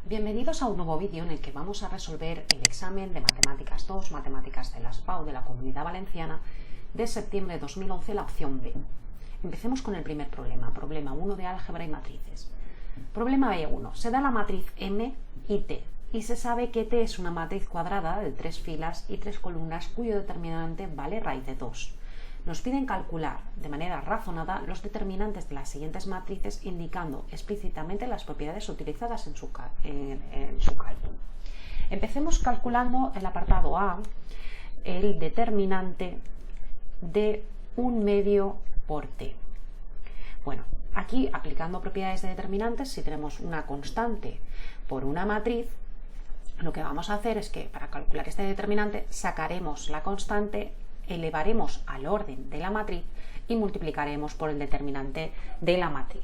Bienvenidos a un nuevo vídeo en el que vamos a resolver el examen de Matemáticas 2, Matemáticas de la SPAU de la Comunidad Valenciana de septiembre de 2011, la opción B. Empecemos con el primer problema, problema 1 de álgebra y matrices. Problema B1. Se da la matriz M y T y se sabe que T es una matriz cuadrada de 3 filas y 3 columnas cuyo determinante vale raíz de 2. Nos piden calcular de manera razonada los determinantes de las siguientes matrices indicando explícitamente las propiedades utilizadas en su cálculo. Empecemos calculando el apartado A, el determinante de 1 medio por T. Bueno, aquí aplicando propiedades de determinantes, si tenemos una constante por una matriz, lo que vamos a hacer es que para calcular este determinante sacaremos la constante, elevaremos al orden de la matriz y multiplicaremos por el determinante de la matriz.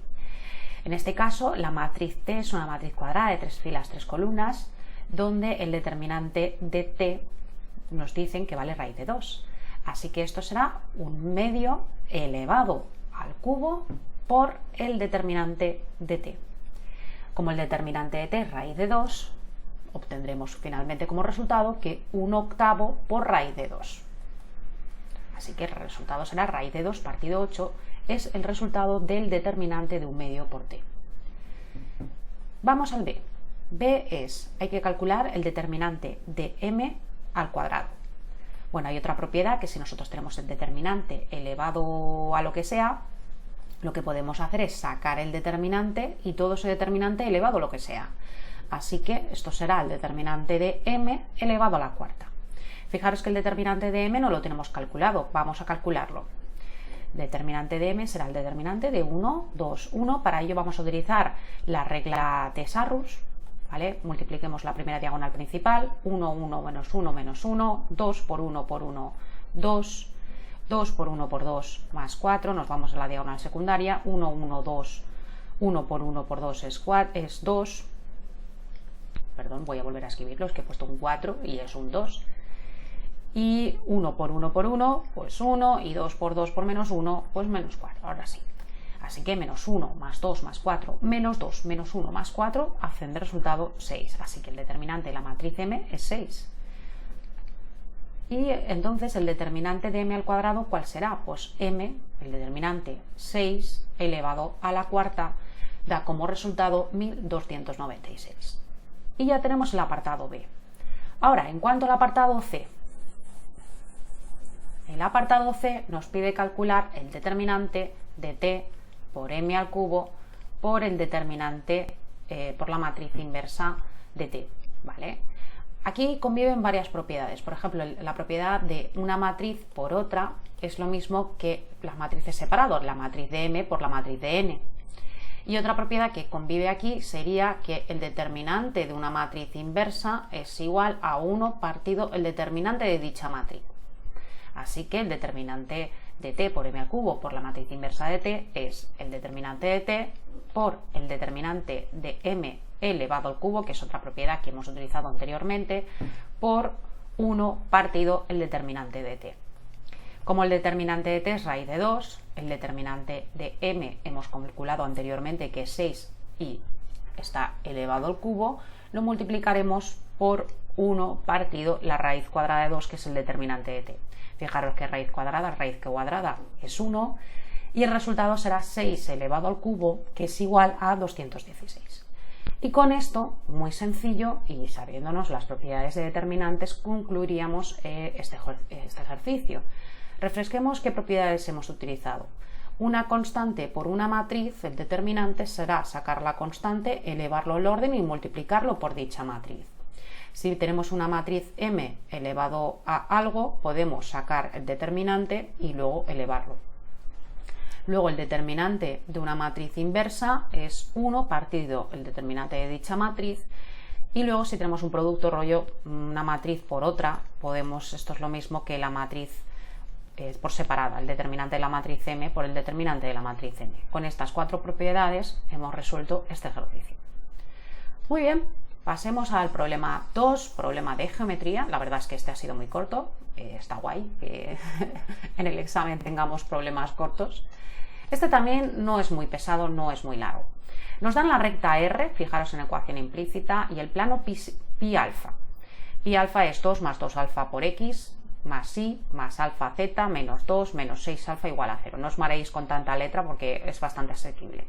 En este caso, la matriz T es una matriz cuadrada de 3 filas, 3 columnas, donde el determinante de T nos dicen que vale raíz de 2. Así que esto será 1 medio elevado al cubo por el determinante de T. Como el determinante de T es raíz de 2, obtendremos finalmente como resultado que 1 octavo por raíz de 2. Así que el resultado será raíz de 2 partido 8, es el resultado del determinante de 1 medio por T. Vamos al B. B hay que calcular el determinante de M al cuadrado. Bueno, hay otra propiedad que si nosotros tenemos el determinante elevado a lo que sea, lo que podemos hacer es sacar el determinante y todo ese determinante elevado a lo que sea. Así que esto será el determinante de M elevado a la cuarta. Fijaros que el determinante de M no lo tenemos calculado, vamos a calcularlo. Determinante de M será el determinante de 1, 2, 1. Para ello vamos a utilizar la regla de Sarrus, ¿vale? Multipliquemos la primera diagonal principal, 1, 1, menos 1, menos 1, 2 por 1 por 1, 2, 2 por 1 por 2, más 4, nos vamos a la diagonal secundaria, 1, 1, 2, 1 por 1 por 2 es 2, perdón, voy a volver a escribirlo, es que he puesto un 4 y es un 2. Y 1 por 1 por 1, pues 1, y 2 por 2 por menos 1, pues menos 4, ahora sí. Así que menos 1 más 2 más 4 menos 2 menos 1 más 4 hacen de resultado 6. Así que el determinante de la matriz M es 6. Y entonces el determinante de M al cuadrado, ¿cuál será? Pues M, el determinante 6 elevado a la cuarta, da como resultado 1296. Y ya tenemos el apartado B. Ahora, en cuanto al apartado C, el apartado C nos pide calcular el determinante de T por M al cubo por el determinante por la matriz inversa de T, ¿vale? Aquí conviven varias propiedades. Por ejemplo, la propiedad de una matriz por otra es lo mismo que las matrices separadas, la matriz de M por la matriz de N. Y otra propiedad que convive aquí sería que el determinante de una matriz inversa es igual a 1 partido el determinante de dicha matriz. Así que el determinante de T por M al cubo por la matriz inversa de T es el determinante de T por el determinante de M elevado al cubo, que es otra propiedad que hemos utilizado anteriormente, por 1 partido el determinante de T. Como el determinante de T es raíz de 2, el determinante de M hemos calculado anteriormente que es 6 y está elevado al cubo, lo multiplicaremos por 1 partido la raíz cuadrada de 2, que es el determinante de T. Fijaros que raíz cuadrada es 1 y el resultado será 6 elevado al cubo, que es igual a 216. Y con esto, muy sencillo, y sabiéndonos las propiedades de determinantes, concluiríamos este ejercicio. Refresquemos qué propiedades hemos utilizado. Una constante por una matriz, el determinante será sacar la constante, elevarlo al orden y multiplicarlo por dicha matriz. Si tenemos una matriz M elevado a algo, podemos sacar el determinante y luego elevarlo. Luego el determinante de una matriz inversa es 1 partido el determinante de dicha matriz. Y luego si tenemos un producto rollo una matriz por otra, esto es lo mismo que la matriz por separada, el determinante de la matriz M por el determinante de la matriz N. Con estas 4 propiedades hemos resuelto este ejercicio. Muy bien. Pasemos al problema 2, problema de geometría. La verdad es que este ha sido muy corto, está guay que en el examen tengamos problemas cortos. Este también no es muy pesado, no es muy largo. Nos dan la recta R, fijaros en la ecuación implícita, y el plano pi alfa. Pi alfa es 2 más 2 alfa por x, más y, más alfa z, menos 2, menos 6 alfa igual a 0. No os mareéis con tanta letra porque es bastante asequible.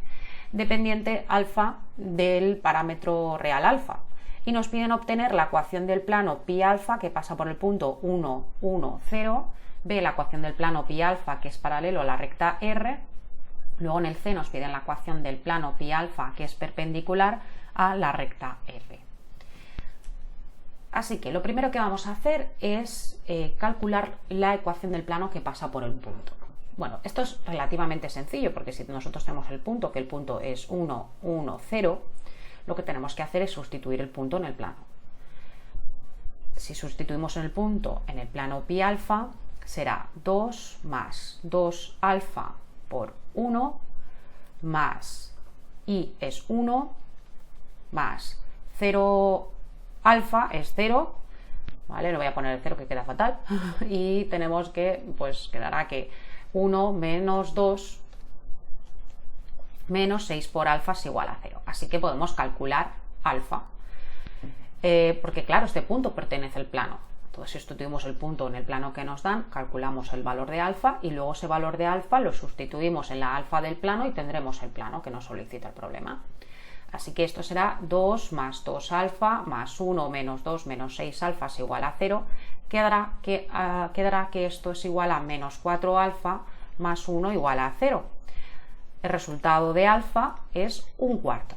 Dependiente alfa del parámetro real alfa. Y nos piden obtener la ecuación del plano pi alfa que pasa por el punto 1, 1, 0. B, la ecuación del plano pi alfa que es paralelo a la recta R. Luego en el C nos piden la ecuación del plano pi alfa que es perpendicular a la recta R. Así que lo primero que vamos a hacer es calcular la ecuación del plano que pasa por el punto. Bueno, esto es relativamente sencillo porque si nosotros tenemos el punto, que el punto es 1, 1, 0, lo que tenemos que hacer es sustituir el punto en el plano. Si sustituimos el punto en el plano pi alfa, será 2 más 2 alfa por 1 más y es 1 más 0 alfa es 0, ¿vale? No voy a poner el 0 que queda fatal. Y tenemos que, pues quedará que 1 menos 2 menos 6 por alfa es igual a 0. Así que podemos calcular alfa. Porque claro, este punto pertenece al plano. Entonces, si sustituimos el punto en el plano que nos dan, calculamos el valor de alfa y luego ese valor de alfa lo sustituimos en la alfa del plano y tendremos el plano que nos solicita el problema. Así que esto será 2 más 2 alfa más 1 menos 2 menos 6 alfa es igual a 0. Quedará que esto es igual a menos 4 alfa más 1 igual a 0. El resultado de alfa es un cuarto.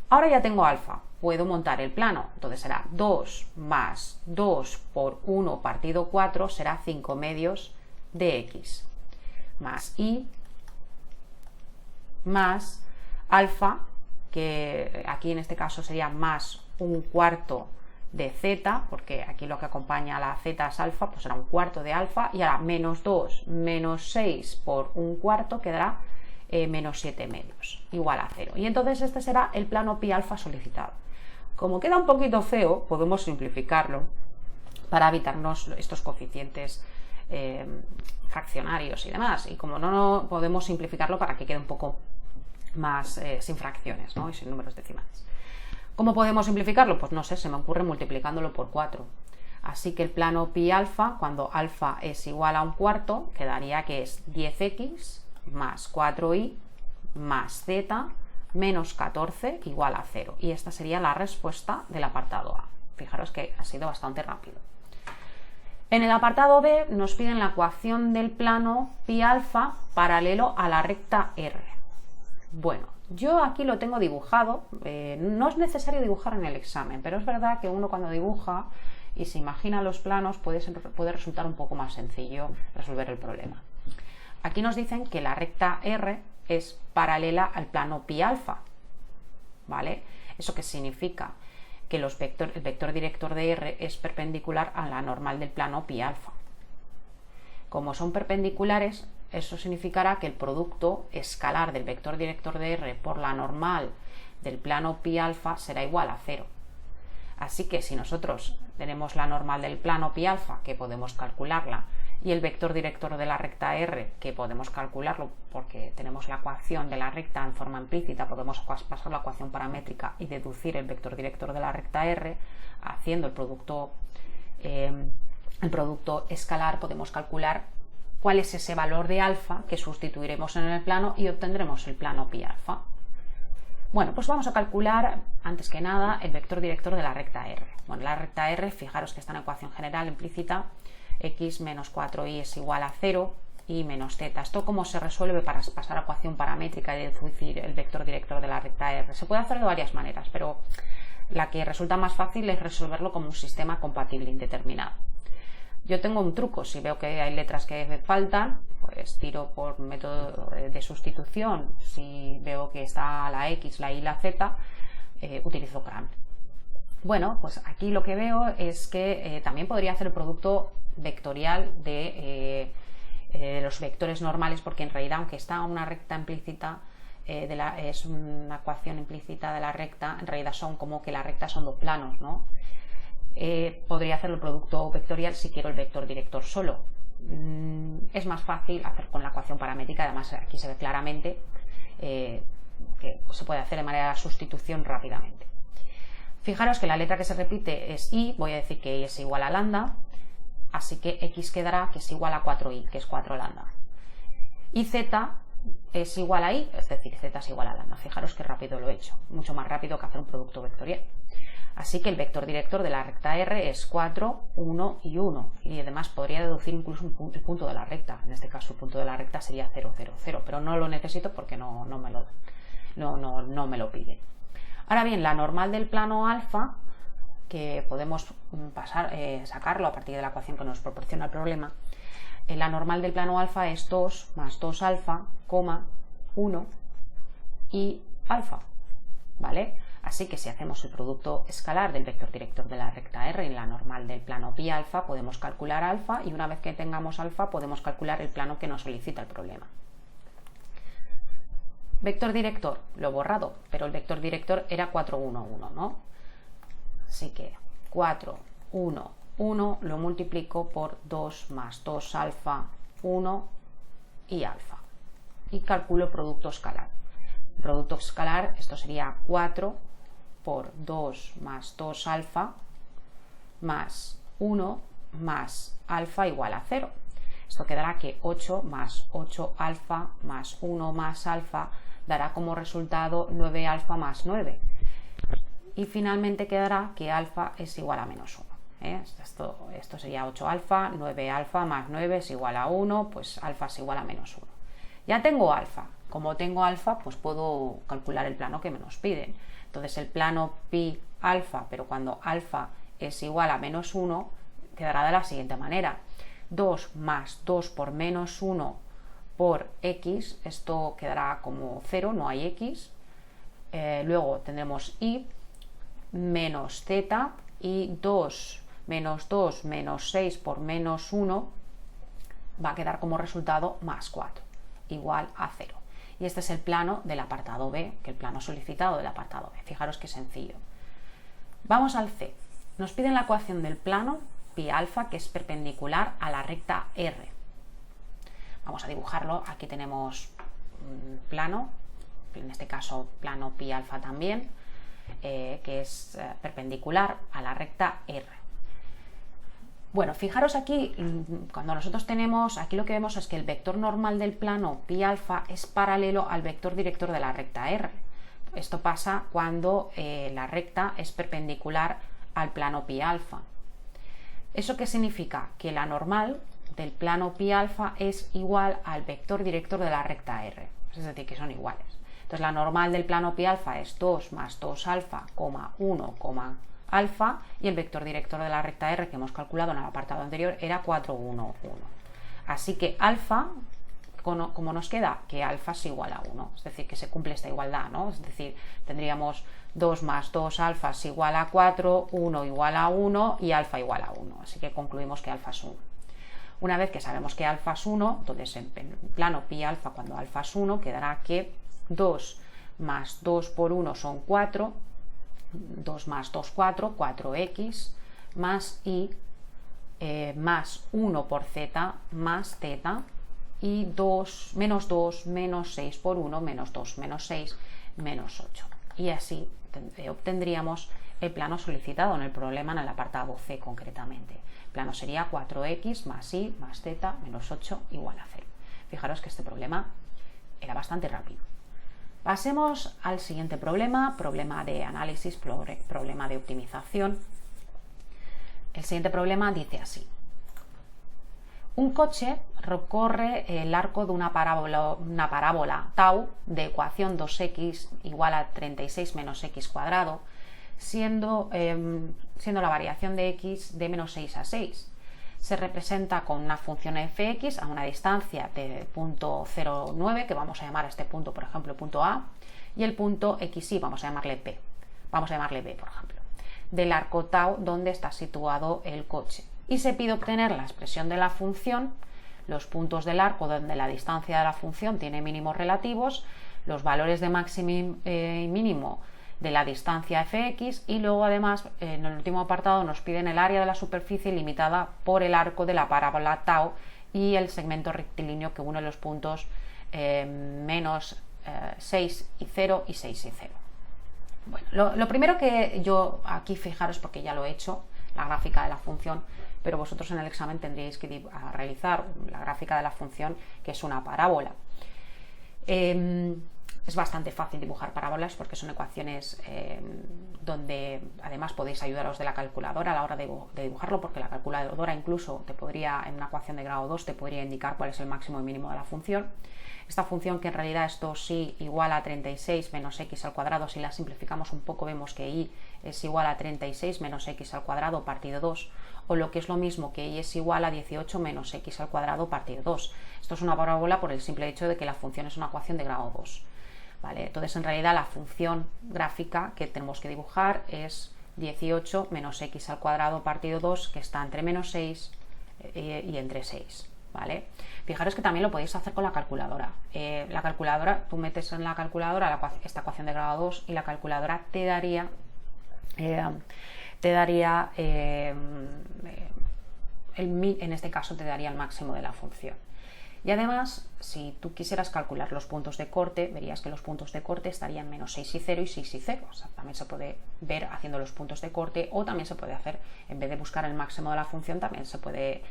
Ahora ya tengo alfa, puedo montar el plano. Entonces será 2 más 2 por 1 partido 4 será 5 medios de x. Más y más alfa, que aquí en este caso sería más un cuarto de z, porque aquí lo que acompaña a la z es alfa, pues será un cuarto de alfa, y ahora menos 2 menos 6 por un cuarto quedará menos 7 medios, igual a 0. Y entonces este será el plano pi alfa solicitado. Como queda un poquito feo, podemos simplificarlo para evitarnos estos coeficientes fraccionarios y demás. Y como no podemos simplificarlo para que quede un poco más sin fracciones, ¿no? Y sin números decimales. ¿Cómo podemos simplificarlo? Pues no sé, se me ocurre multiplicándolo por 4. Así que el plano pi alfa, cuando alfa es igual a un cuarto, quedaría que es 10x más 4y más z menos 14 igual a 0. Y esta sería la respuesta del apartado A. Fijaros que ha sido bastante rápido. En el apartado B nos piden la ecuación del plano pi alfa paralelo a la recta R. Bueno, yo aquí lo tengo dibujado, no es necesario dibujar en el examen, pero es verdad que uno cuando dibuja y se imagina los planos puede resultar un poco más sencillo resolver el problema. Aquí nos dicen que la recta R es paralela al plano pi alfa, ¿vale? ¿Eso qué significa? Que el vector director de R es perpendicular a la normal del plano pi alfa. Como son perpendiculares, eso significará que el producto escalar del vector director de R por la normal del plano pi alfa será igual a 0. Así que si nosotros tenemos la normal del plano pi alfa, que podemos calcularla, y el vector director de la recta R, que podemos calcularlo porque tenemos la ecuación de la recta en forma implícita, podemos pasar la ecuación paramétrica y deducir el vector director de la recta R, haciendo el producto escalar, podemos calcular cuál es ese valor de alfa que sustituiremos en el plano y obtendremos el plano pi alfa. Bueno, pues vamos a calcular, antes que nada, el vector director de la recta R. Bueno, la recta R, fijaros que está en la ecuación general implícita, x menos 4y es igual a 0 y menos z. ¿Esto cómo se resuelve para pasar a ecuación paramétrica y deducir el vector director de la recta R? Se puede hacer de varias maneras, pero la que resulta más fácil es resolverlo como un sistema compatible indeterminado. Yo tengo un truco, si veo que hay letras que me faltan, pues tiro por método de sustitución. Si veo que está la x, la y, la z, utilizo CRAN. Bueno, pues aquí lo que veo es que también podría hacer el producto vectorial de los vectores normales, porque en realidad, aunque está una recta implícita, es una ecuación implícita de la recta, en realidad son como que la recta son dos planos, ¿no? Podría hacer el producto vectorial si quiero el vector director solo. Es más fácil hacer con la ecuación paramétrica, además aquí se ve claramente que se puede hacer de manera de sustitución rápidamente. Fijaros que la letra que se repite es i, voy a decir que i es igual a lambda, así que x quedará que es igual a 4i, que es 4 lambda. Y z es igual a i, es decir, z es igual a lambda. Fijaros qué rápido lo he hecho, mucho más rápido que hacer un producto vectorial. Así que el vector director de la recta R es 4, 1 y 1. Y además podría deducir incluso el punto de la recta. En este caso el punto de la recta sería 0, 0, 0. Pero no lo necesito porque no me lo pide. Ahora bien, la normal del plano alfa, que podemos sacarlo a partir de la ecuación que nos proporciona el problema, la normal del plano alfa es 2 más 2 alfa, 1 y alfa, ¿vale? Así que si hacemos el producto escalar del vector director de la recta R en la normal del plano pi alfa, podemos calcular alfa, y una vez que tengamos alfa podemos calcular el plano que nos solicita el problema. Vector director, lo he borrado, pero el vector director era 4, 1, 1, ¿no? Así que 4, 1, 1 lo multiplico por 2 más 2 alfa, 1 y alfa. Y calculo el producto escalar. El producto escalar, esto sería 4 por 2 más 2 alfa más 1 más alfa igual a 0. Esto quedará que 8 más 8 alfa más 1 más alfa dará como resultado 9 alfa más 9. Y finalmente quedará que alfa es igual a menos 1. Esto sería 8 alfa, 9 alfa más 9 es igual a 1, pues alfa es igual a menos 1. Ya tengo alfa. Como tengo alfa, pues puedo calcular el plano que me nos piden. Entonces el plano pi alfa, pero cuando alfa es igual a menos 1, quedará de la siguiente manera. 2 más 2 por menos 1 por x, esto quedará como 0, no hay x. Luego tendremos y menos z, y 2 menos 2 menos 6 por menos 1 va a quedar como resultado más 4, igual a 0. Y este es el plano del apartado B, que el plano solicitado del apartado B. Fijaros qué sencillo. Vamos al C. Nos piden la ecuación del plano pi alfa, que es perpendicular a la recta R. Vamos a dibujarlo. Aquí tenemos un plano, en este caso plano pi alfa también, que es perpendicular a la recta R. Bueno, fijaros aquí, cuando nosotros tenemos, aquí lo que vemos es que el vector normal del plano pi alfa es paralelo al vector director de la recta R. Esto pasa cuando la recta es perpendicular al plano pi alfa. ¿Eso qué significa? Que la normal del plano pi alfa es igual al vector director de la recta R, es decir, que son iguales. Entonces la normal del plano pi alfa es 2 más 2 alfa, 1, alfa, y el vector director de la recta R que hemos calculado en el apartado anterior era 4, 1, 1. Así que alfa, como nos queda, que alfa es igual a 1, es decir, que se cumple esta igualdad, ¿no? Es decir, tendríamos 2 más 2 alfa es igual a 4, 1 igual a 1 y alfa igual a 1. Así que concluimos que alfa es 1. Una vez que sabemos que alfa es 1, entonces en plano pi alfa, cuando alfa es 1, quedará que 2 más 2 por 1 son 4, 2 más 2, 4, 4x, más y más 1 por z, más z, y 2 menos 6 por 1, menos 2, menos 6, menos 8. Y así obtendríamos el plano solicitado en el problema en el apartado C concretamente. El plano sería 4x más y más z menos 8 igual a 0. Fijaros que este problema era bastante rápido. Pasemos al siguiente problema, problema de análisis, problema de optimización. El siguiente problema dice así. Un coche recorre el arco de una parábola tau de ecuación 2x igual a 36 menos x cuadrado, siendo la variación de x de menos 6 a 6. Se representa con una función fx a una distancia de punto 0,9, que vamos a llamar a este punto, por ejemplo, punto A, y el punto xy, vamos a llamarle P, vamos a llamarle B, por ejemplo, del arco tau donde está situado el coche. Y se pide obtener la expresión de la función, los puntos del arco donde la distancia de la función tiene mínimos relativos, los valores de máximo y mínimo de la distancia fx, y luego además en el último apartado nos piden el área de la superficie limitada por el arco de la parábola tau y el segmento rectilíneo que une los puntos menos 6 y 0 y 6 y 0. Bueno, lo primero que yo aquí, fijaros, porque ya lo he hecho, la gráfica de la función, pero vosotros en el examen tendríais que realizar la gráfica de la función, que es una parábola. Es bastante fácil dibujar parábolas porque son ecuaciones donde además podéis ayudaros de la calculadora a la hora de dibujarlo, porque la calculadora incluso te podría, en una ecuación de grado 2, te podría indicar cuál es el máximo y mínimo de la función. Esta función, que en realidad esto sí igual a 36 menos x al cuadrado, si la simplificamos un poco vemos que y es igual a 36 menos x al cuadrado partido 2, o lo que es lo mismo, que y es igual a 18 menos x al cuadrado partido 2. Esto es una parábola por el simple hecho de que la función es una ecuación de grado 2. ¿Vale? Entonces, en realidad, la función gráfica que tenemos que dibujar es 18 menos x al cuadrado partido 2, que está entre menos 6 y entre 6. ¿Vale? Fijaros que también lo podéis hacer con la calculadora. La calculadora, tú metes en la calculadora esta ecuación de grado 2 y la calculadora te daría en este caso te daría el máximo de la función. Y además, si tú quisieras calcular los puntos de corte, verías que los puntos de corte estarían menos 6 y 0 y 6 y 0. O sea, también se puede ver haciendo los puntos de corte, o también se puede hacer, en vez de buscar el máximo de la función, también se puede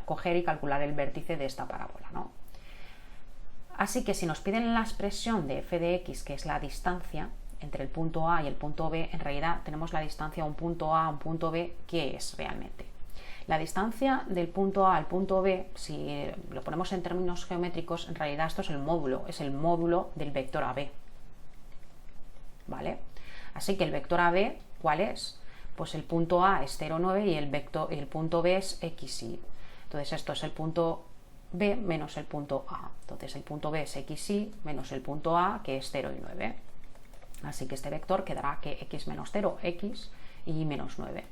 coger y calcular el vértice de esta parábola, ¿no? Así que si nos piden la expresión de f de x, que es la distancia entre el punto A y el punto B, en realidad tenemos la distancia de un punto A a un punto B, ¿qué es realmente? La distancia del punto A al punto B, si lo ponemos en términos geométricos, en realidad esto es el módulo del vector AB. ¿Vale? Así que el vector AB, ¿cuál es? Pues el punto A es 0, 9 y el punto B es x, y. Entonces esto es el punto B menos el punto A. Entonces el punto B es x, y menos el punto A, que es 0 y 9. Así que este vector quedará que x menos 0, x, y menos 9.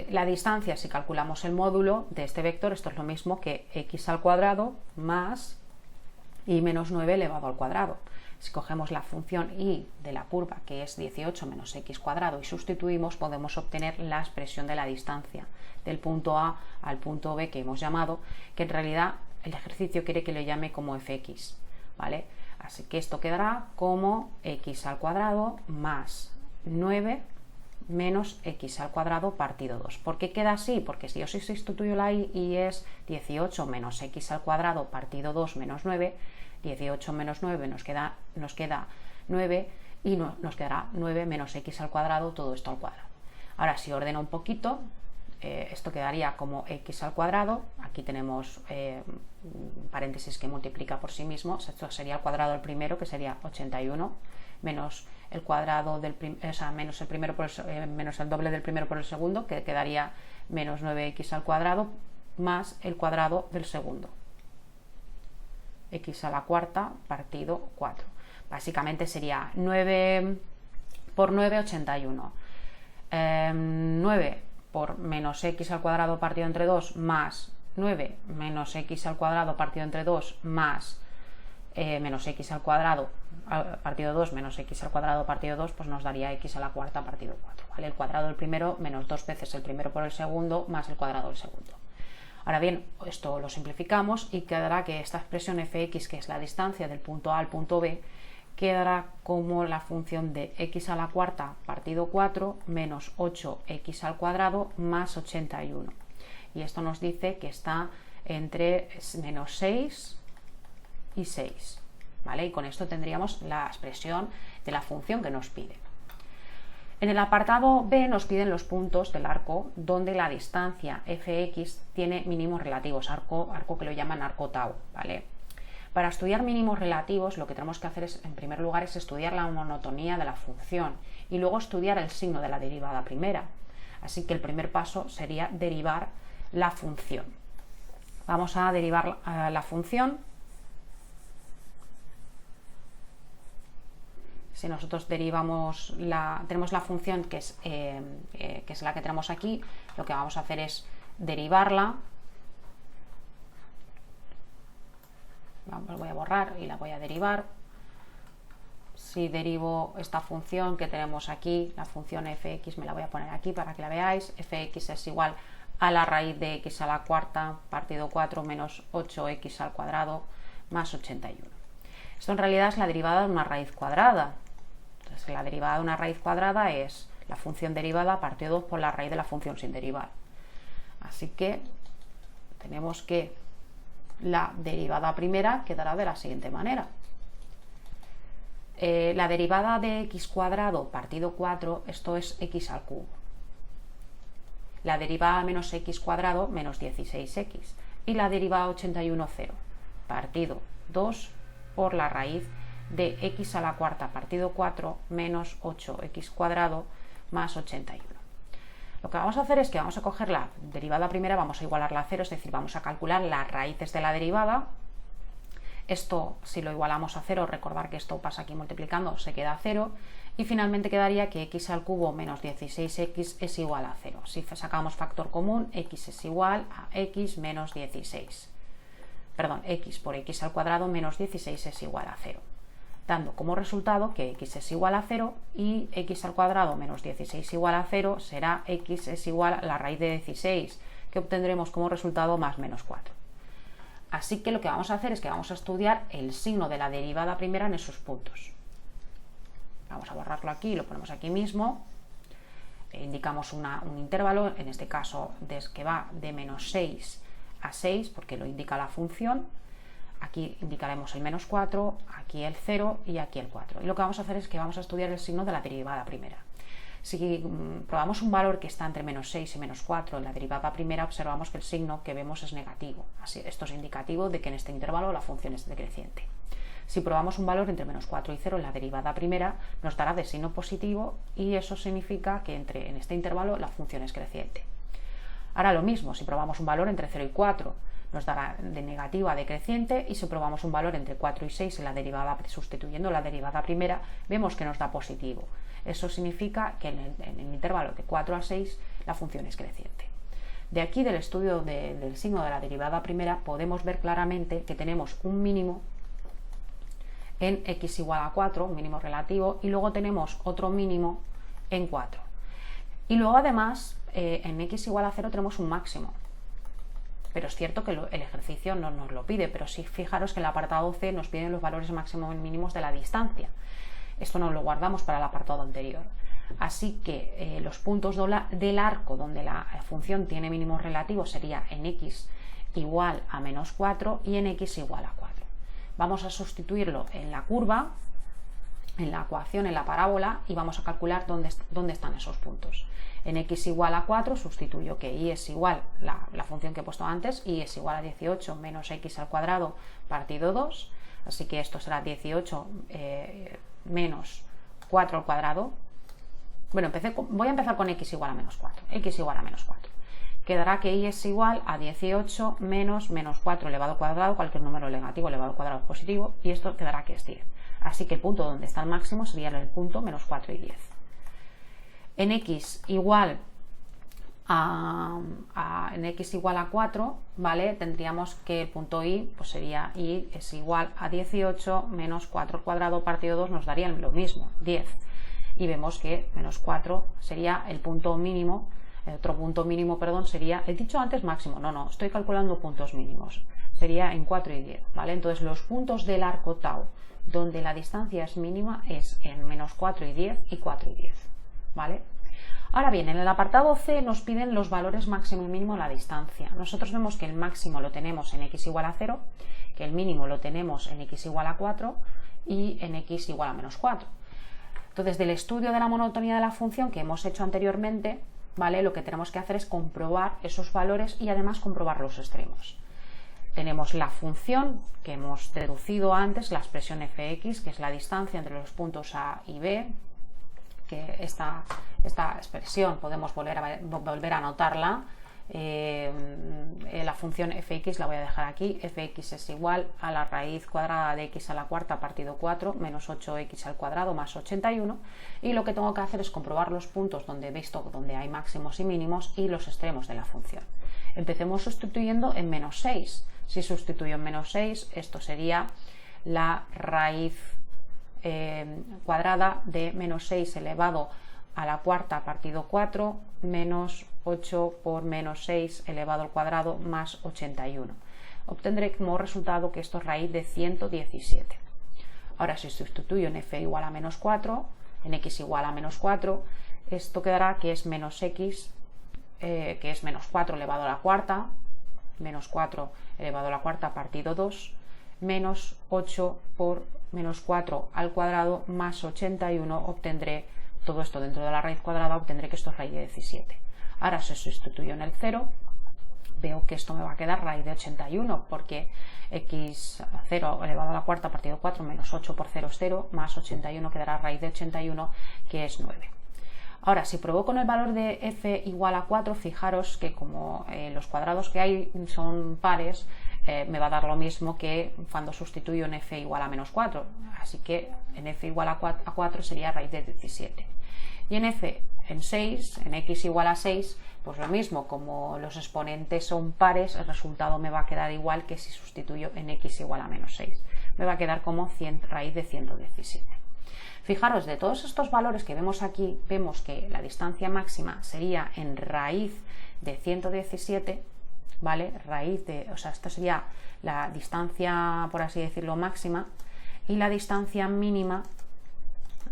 La distancia, si calculamos el módulo de este vector, esto es lo mismo que x al cuadrado más y menos 9 elevado al cuadrado. Si cogemos la función y de la curva, que es 18 menos x cuadrado, y sustituimos, podemos obtener la expresión de la distancia del punto A al punto B que hemos llamado, que en realidad el ejercicio quiere que le llame como fx, ¿vale? Así que esto quedará como x al cuadrado más 9 menos x al cuadrado partido 2. ¿Por qué queda así? Porque si yo sustituyo la y es 18 menos x al cuadrado partido 2 menos 9, 18 menos 9 nos queda 9 y nos quedará 9 menos x al cuadrado, todo esto al cuadrado. Ahora, si ordeno un poquito, esto quedaría como x al cuadrado. Aquí tenemos un paréntesis que multiplica por sí mismo. Esto sería el cuadrado del primero, que sería 81, menos el cuadrado del menos el doble del primero por el segundo, que quedaría menos 9x al cuadrado, más el cuadrado del segundo, x a la cuarta partido 4. Básicamente sería 9 por 9, 81. 9 por menos x al cuadrado partido entre 2 más 9 menos x al cuadrado partido entre 2 más menos x al cuadrado partido 2 menos x al cuadrado partido 2, pues nos daría x a la cuarta partido 4, ¿vale? El cuadrado del primero menos 2 veces el primero por el segundo más el cuadrado del segundo. Ahora bien, esto lo simplificamos y quedará que esta expresión fx, que es la distancia del punto A al punto B, quedará como la función de x a la cuarta partido 4 menos 8x al cuadrado más 81. Y esto nos dice que está entre menos 6 y 6, ¿vale? Y con esto tendríamos la expresión de la función que nos pide. En el apartado B nos piden los puntos del arco donde la distancia fx tiene mínimos relativos, arco que lo llaman arco tau, ¿vale? Para estudiar mínimos relativos, lo que tenemos que hacer es, en primer lugar, es estudiar la monotonía de la función y luego estudiar el signo de la derivada primera. Así que el primer paso sería derivar la función. Vamos a derivar la función. Si nosotros derivamos tenemos la función que es la que tenemos aquí, lo que vamos a hacer es derivarla. Voy a borrar y la voy a derivar. Si derivo esta función que tenemos aquí, la función fx, me la voy a poner aquí para que la veáis. Fx es igual a la raíz de x a la cuarta partido 4 menos 8x al cuadrado más 81. Esto en realidad es la derivada de una raíz cuadrada. Entonces, la derivada de una raíz cuadrada es la función derivada partido 2 por la raíz de la función sin derivar. Así que tenemos que la derivada primera quedará de la siguiente manera. La derivada de x cuadrado partido 4, esto es x al cubo. La derivada de menos x cuadrado, menos 16x. Y la derivada 81, 0, partido 2 por la raíz de x a la cuarta partido 4 menos 8x cuadrado más 81. Lo que vamos a hacer es que vamos a coger la derivada primera, vamos a igualarla a 0, es decir, vamos a calcular las raíces de la derivada. Esto, si lo igualamos a 0, recordar que esto pasa aquí multiplicando, se queda a 0. Y finalmente quedaría que x al cubo menos 16x es igual a 0. Si sacamos factor común, x es igual a x menos 16. Perdón, x por x al cuadrado menos 16 es igual a 0. Dando como resultado que x es igual a 0 y x al cuadrado menos 16 igual a 0 será x es igual a la raíz de 16, que obtendremos como resultado más menos 4. Así que lo que vamos a hacer es que vamos a estudiar el signo de la derivada primera en esos puntos. Vamos a borrarlo aquí, lo ponemos aquí mismo. Indicamos un intervalo, en este caso que va de menos 6 a 6, porque lo indica la función. Aquí indicaremos el menos 4, aquí el 0 y aquí el 4. Y lo que vamos a hacer es que vamos a estudiar el signo de la derivada primera. Si probamos un valor que está entre menos 6 y menos 4 en la derivada primera, observamos que el signo que vemos es negativo. Así, esto es indicativo de que en este intervalo la función es decreciente. Si probamos un valor entre menos 4 y 0 en la derivada primera, nos dará de signo positivo y eso significa que en este intervalo la función es creciente. Ahora lo mismo, si probamos un valor entre 0 y 4, nos dará de negativo a decreciente, y si probamos un valor entre 4 y 6 en la derivada, sustituyendo la derivada primera, vemos que nos da positivo. Eso significa que en el intervalo de 4 a 6 la función es creciente. De aquí, del estudio del signo de la derivada primera, podemos ver claramente que tenemos un mínimo en x igual a 4, un mínimo relativo, y luego tenemos otro mínimo en 4. Y luego además en x igual a 0 tenemos un máximo. Pero es cierto que el ejercicio no nos lo pide, pero sí, fijaros que en el apartado C nos piden los valores máximos y mínimos de la distancia. Esto nos lo guardamos para el apartado anterior. Así que los puntos del arco donde la función tiene mínimos relativos sería en x igual a menos 4 y en x igual a 4. Vamos a sustituirlo en la curva, en la ecuación, en la parábola, y vamos a calcular dónde están esos puntos. En x igual a 4 sustituyo que y es igual, la función que he puesto antes, y es igual a 18 menos x al cuadrado partido 2, así que esto será 18 menos 4 al cuadrado. Bueno, voy a empezar con x igual a menos 4, x igual a menos 4. Quedará que y es igual a 18 menos 4 elevado al cuadrado, cualquier número negativo elevado al cuadrado es positivo, y esto quedará que es 10. Así que el punto donde está el máximo sería el punto menos 4 y 10. En x igual en x igual a 4, ¿vale? Tendríamos que el punto y, pues sería y es igual a 18 menos 4 al cuadrado partido 2, nos darían lo mismo, 10. Y vemos que menos 4 sería el punto mínimo. El otro punto mínimo, perdón, sería, he dicho antes máximo, no, estoy calculando puntos mínimos, sería en 4 y 10, ¿vale? Entonces los puntos del arco tau donde la distancia es mínima es en menos 4 y 10 y 4 y 10, ¿vale? Ahora bien, en el apartado C nos piden los valores máximo y mínimo de la distancia. Nosotros vemos que el máximo lo tenemos en x igual a 0, que el mínimo lo tenemos en x igual a 4 y en x igual a menos 4. Entonces, del estudio de la monotonía de la función que hemos hecho anteriormente, ¿vale? Lo que tenemos que hacer es comprobar esos valores y además comprobar los extremos. Tenemos la función que hemos deducido antes, la expresión fx, que es la distancia entre los puntos A y B, que esta expresión podemos volver a anotarla. La función fx la voy a dejar aquí. Fx es igual a la raíz cuadrada de x a la cuarta partido 4 menos 8x al cuadrado más 81, y lo que tengo que hacer es comprobar los puntos donde hay máximos y mínimos y los extremos de la función. Empecemos sustituyendo en menos 6. Si sustituyo en menos 6, esto sería la raíz cuadrada de menos 6 elevado a la cuarta partido 4 menos 8 por menos 6 elevado al cuadrado más 81. Obtendré como resultado que esto es raíz de 117. Ahora si sustituyo en f igual a menos 4, en x igual a menos 4, esto quedará que es menos x, que es menos 4 elevado a la cuarta, menos 4 elevado a la cuarta partido 2, menos 8 por menos 4 al cuadrado más 81, obtendré todo esto dentro de la raíz cuadrada, obtendré que esto es raíz de 17. Ahora si sustituyo en el 0, veo que esto me va a quedar raíz de 81, porque x0 elevado a la cuarta partido 4 menos 8 por 0 es 0, más 81 quedará raíz de 81, que es 9. Ahora, si pruebo con el valor de f igual a 4, fijaros que como los cuadrados que hay son pares, me va a dar lo mismo que cuando sustituyo en f igual a menos 4. Así que en f igual a 4 sería raíz de 17. Y en f en 6, en x igual a 6, pues lo mismo, como los exponentes son pares, el resultado me va a quedar igual que si sustituyo en x igual a menos 6. Me va a quedar como raíz de 117. Fijaros, de todos estos valores que vemos aquí, vemos que la distancia máxima sería en raíz de 117, ¿vale? O sea, esto sería la distancia, por así decirlo, máxima, y la distancia mínima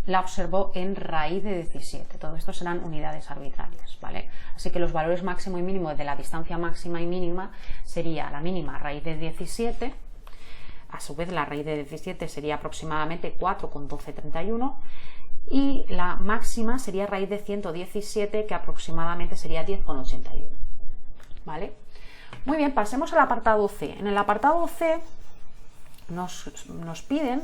la observo en raíz de 17. Todo esto serán unidades arbitrarias, ¿vale? Así que los valores máximo y mínimo de la distancia máxima y mínima sería la mínima raíz de 17, a su vez la raíz de 17 sería aproximadamente 4,1231 y la máxima sería raíz de 117, que aproximadamente sería 10,81, ¿vale? Muy bien, pasemos al apartado C. En el apartado C nos piden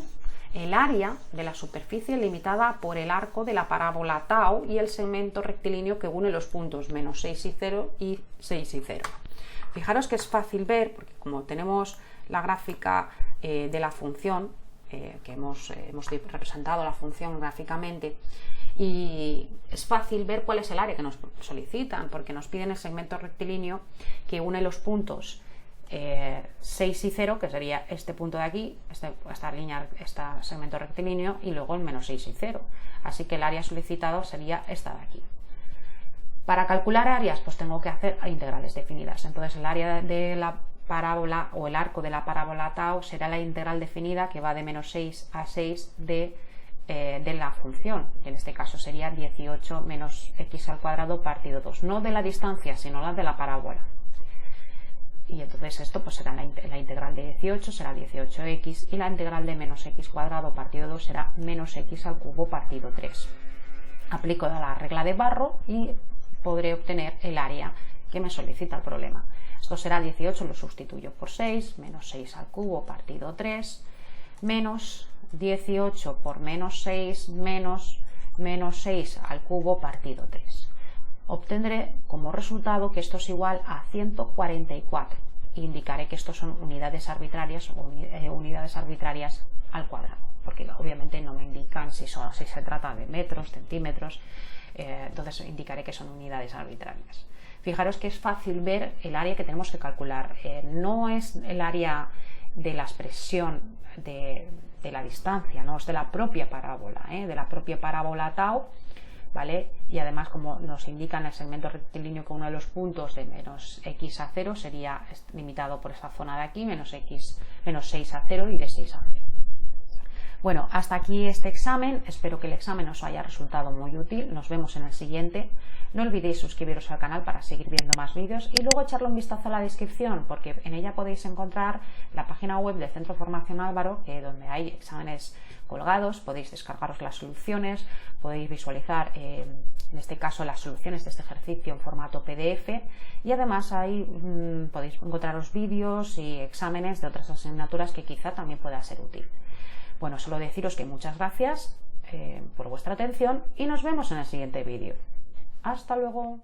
el área de la superficie limitada por el arco de la parábola tau y el segmento rectilíneo que une los puntos menos 6 y 0 y 6 y 0. Fijaros que es fácil ver, porque como tenemos la gráfica de la función, que hemos representado la función gráficamente, y es fácil ver cuál es el área que nos solicitan, porque nos piden el segmento rectilíneo que une los puntos 6 y 0, que sería este punto de aquí, esta línea, este segmento rectilíneo, y luego el menos 6 y 0. Así que el área solicitado sería esta de aquí. Para calcular áreas, pues tengo que hacer integrales definidas. Entonces el área de la parábola o el arco de la parábola tau será la integral definida que va de menos 6 a 6 de la función, que en este caso sería 18 menos x al cuadrado partido 2, no de la distancia, sino la de la parábola. Y entonces esto pues será la integral de 18, será 18x, y la integral de menos x cuadrado partido 2 será menos x al cubo partido 3. Aplico la regla de Barrow y podré obtener el área que me solicita el problema. Esto será 18, lo sustituyo por 6, menos 6 al cubo partido 3, menos 18 por menos 6, menos 6 al cubo partido 3. Obtendré como resultado que esto es igual a 144. Indicaré que estos son unidades arbitrarias o unidades arbitrarias al cuadrado, porque obviamente no me indican si se trata de metros, centímetros, entonces indicaré que son unidades arbitrarias. Fijaros que es fácil ver el área que tenemos que calcular. No es el área de la expresión de la distancia, no es de la propia parábola, de la propia parábola tau, ¿vale? Y además, como nos indica en el segmento rectilíneo que uno de los puntos de menos x a 0 sería limitado por esta zona de aquí, menos 6 a 0 y de 6 a 0. Bueno, hasta aquí este examen. Espero que el examen os haya resultado muy útil. Nos vemos en el siguiente. No olvidéis suscribiros al canal para seguir viendo más vídeos y luego echarle un vistazo a la descripción, porque en ella podéis encontrar la página web del Centro Formación Álvaro, donde hay exámenes colgados, podéis descargaros las soluciones, podéis visualizar en este caso las soluciones de este ejercicio en formato PDF, y además ahí podéis encontraros vídeos y exámenes de otras asignaturas que quizá también pueda ser útil. Bueno, solo deciros que muchas gracias por vuestra atención y nos vemos en el siguiente vídeo. ¡Hasta luego!